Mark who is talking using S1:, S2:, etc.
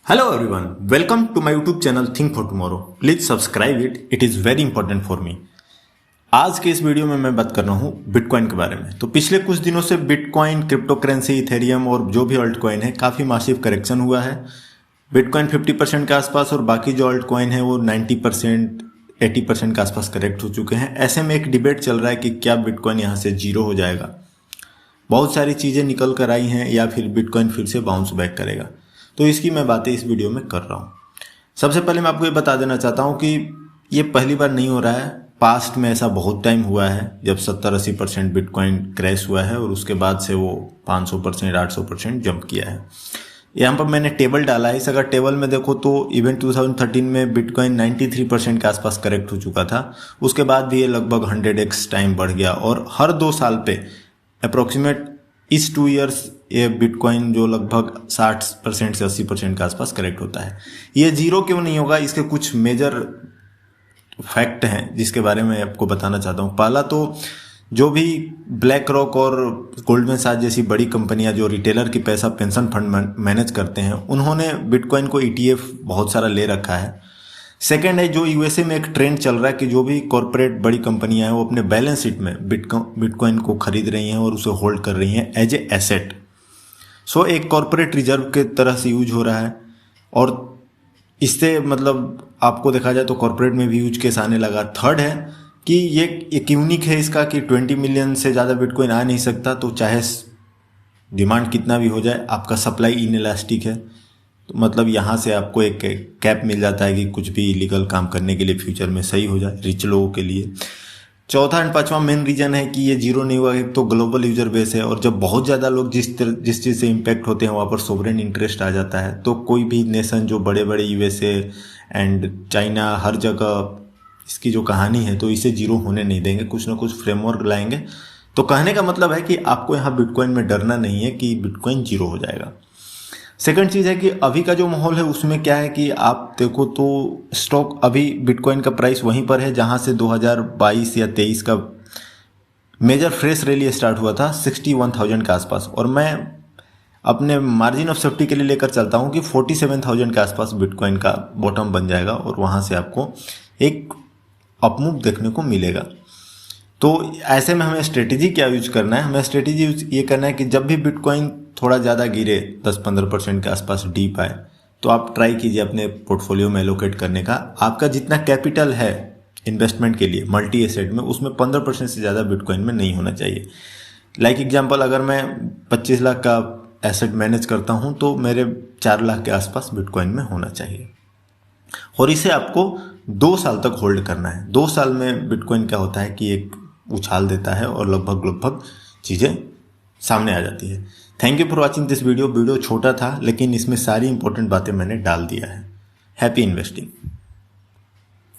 S1: Hello everyone, welcome to my YouTube channel Think for Tomorrow. Please subscribe it is very important for me. आज के इस video में मैं बात कर रहा हूँ बिटकॉइन के बारे में। तो पिछले कुछ दिनों से बिटकॉइन, क्रिप्टो करेंसी, इथेरियम और जो भी ऑल्ट कॉइन है काफ़ी मासिव करेक्शन हुआ है। बिटकॉइन 50% के आसपास और बाकी जो ऑल्ट कॉइन है वो 90%, 80% के आसपास करेक्ट हो चुके हैं। ऐसे में एक डिबेट चल रहा है कि क्या बिटकॉइन यहाँ से जीरो हो जाएगा। बहुत सारी चीज़ें निकल कर आई हैं या फिर बिटकॉइन फिर से बाउंस बैक करेगा। तो इसकी मैं बातें इस वीडियो में कर रहा हूँ। सबसे पहले मैं आपको ये बता देना चाहता हूँ कि ये पहली बार नहीं हो रहा है। पास्ट में ऐसा बहुत टाइम हुआ है जब 70-80% बिटकॉइन क्रैश हुआ है और उसके बाद से वो 500%, 800% जंप किया है। यहाँ पर मैंने टेबल डाला है। इस अगर टेबल में देखो तो इवन 2013 में बिटकॉइन 93% के आसपास करेक्ट हो चुका था। उसके बाद भी ये लगभग 100x टाइम बढ़ गया और हर 2 साल पे अप्रोक्सीमेट इस 2 ईयर्स ये बिटकॉइन जो लगभग 60% से 80% के आसपास करेक्ट होता है। ये जीरो क्यों नहीं होगा, इसके कुछ मेजर फैक्ट हैं जिसके बारे में आपको बताना चाहता हूँ। पहला तो जो भी ब्लैक रॉक और गोल्डमैन सैक्स जैसी बड़ी कंपनियां जो रिटेलर की पैसा पेंशन फंड मैनेज करते हैं, उन्होंने बिटकॉइन को ETF बहुत सारा ले रखा है। सेकेंड है, जो यूएसए में एक ट्रेंड चल रहा है कि जो भी कॉरपोरेट बड़ी कंपनियां हैं वो अपने बैलेंस शीट में बिटकॉइन को खरीद रही हैं और उसे होल्ड कर रही हैं एज ए एसेट। सो एक कॉरपोरेट रिजर्व के तरह से यूज हो रहा है और इससे मतलब आपको देखा जाए तो कॉरपोरेट में भी यूज केस आने लगा। थर्ड है कि ये एक यूनिक है इसका कि 20 मिलियन से ज़्यादा बिटकॉइन आ नहीं सकता, तो चाहे डिमांड कितना भी हो जाए आपका सप्लाई इनइलास्टिक है। तो मतलब यहाँ से आपको एक कैप मिल जाता है कि कुछ भी इलीगल काम करने के लिए फ्यूचर में सही हो जाए रिच लोगों के लिए। चौथा एंड पांचवा मेन रीजन है कि ये जीरो नहीं हुआ। एक तो ग्लोबल यूजर बेस है और जब बहुत ज़्यादा लोग जिस चीज़ से इम्पैक्ट होते हैं वहाँ पर सोवरेन इंटरेस्ट आ जाता है। तो कोई भी नेशन जो बड़े बड़े USA एंड चाइना हर जगह इसकी जो कहानी है तो इसे जीरो होने नहीं देंगे, कुछ ना कुछ फ्रेमवर्क लाएंगे। तो कहने का मतलब है कि आपको यहाँ बिटकॉइन में डरना नहीं है कि बिटकॉइन जीरो हो जाएगा। सेकंड चीज़ है कि अभी का जो माहौल है उसमें क्या है कि आप देखो तो स्टॉक अभी बिटकॉइन का प्राइस वहीं पर है जहां से 2022 या 23 का मेजर फ्रेश रैली स्टार्ट हुआ था 61,000 के आसपास। और मैं अपने मार्जिन ऑफ सेफ्टी के लिए लेकर चलता हूं कि 47,000 के आसपास बिटकॉइन का बॉटम बन जाएगा और वहां से आपको एक अपमूव देखने को मिलेगा। तो ऐसे में हमें स्ट्रेटेजी क्या यूज करना है? हमें स्ट्रेटेजी ये करना है कि जब भी बिटकॉइन थोड़ा ज़्यादा गिरे 10-15% के आसपास डीप आए तो आप ट्राई कीजिए अपने पोर्टफोलियो में एलोकेट करने का। आपका जितना कैपिटल है इन्वेस्टमेंट के लिए मल्टी एसेट में, उसमें 15% से ज़्यादा बिटकॉइन में नहीं होना चाहिए। लाइक एग्जांपल, अगर मैं 25 लाख का एसेट मैनेज करता हूँ तो मेरे 4 लाख के आसपास बिटकॉइन में होना चाहिए और इसे आपको 2 साल तक होल्ड करना है। 2 साल में बिटकॉइन क्या होता है कि एक उछाल देता है और लगभग चीज़ें सामने आ जाती है। Thank you for watching this video. Video छोटा था लेकिन इसमें सारी इंपॉर्टेंट बातें मैंने डाल दिया है। Happy investing.